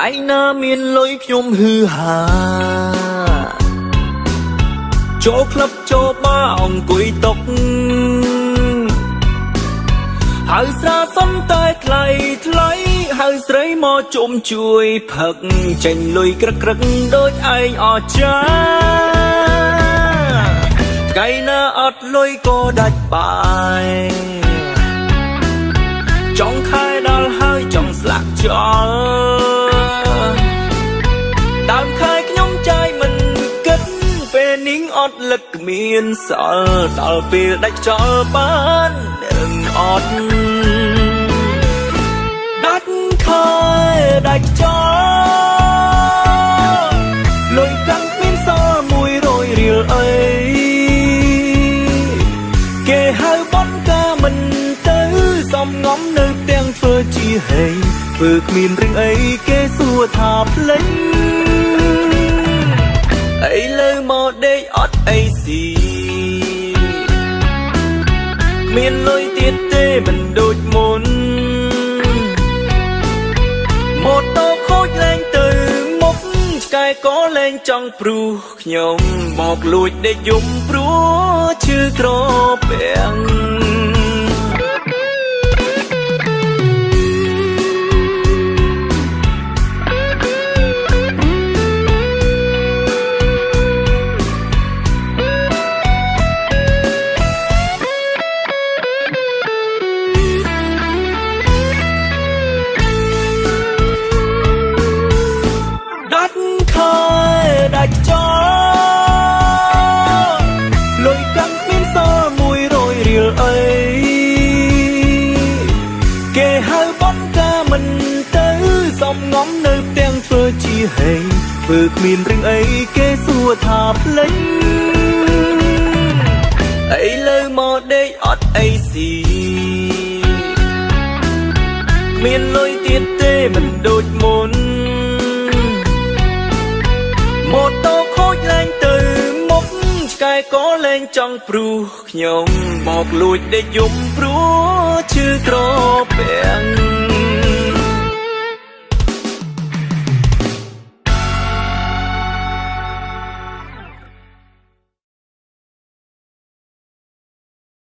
ថ្ងៃណាមានលុយខ្ញុំហ៊ឺហាចូលក្លឹបចូលបារអង្គុយតុកហៅស្រាសុំតែថ្លៃថ្លៃហៅស្រីមកជុំជួយផឹកចេញលុយក្រឹកក្រឹកដូចឯងអស្ចារ្យថ្ងៃណាអត់លុយក៏ដាច់បាយចង់ខែដល់ហើយចង់ស្លាក់ចោលដើមខែខ្ញុំចាយមិនគិតពេលនាងអត់លឹកគ្មានសល់ដល់ពេលដាច់ចោលបាននឹងអត់ដាច់ខែដាច់ចោលលុយកាន់គ្មានសល់100រៀលអីគេហៅបនកាមិនទៅសំងំនៅទាំងធ្វើជាហេធ្វើគ្មានរឿងអីគេសួរថាភ្លេចអីលើមកដេកអត់អីស៊ីមានលុយទៀតទេមិនដូចមុនម៉ូតូខូចលែងទៅមុខឆ្កែក៏លែងចង់ព្រុសខ្ញុំមកលួចដេកយំព្រោះឈឺក្រពាំងដាច់ចោលលុយកាន់គ្មានសល់100រៀលអីគេហៅបនកាមិនទៅសំងំនៅផ្ទាំងធ្វើជាហេធ្វើគ្មានរឿងអីគេសួរថាភ្លេចអីលើមកដេកអត់អីស៊ីគ្មានលុយទៀតទេមិនដូចមុនម៉ូតូខូចលែងទៅមុខឆ្កែក៏លែងចង់ព្រុសខ្ញុំមកលួចដេកយំព្រោះឈឺក្រពាំង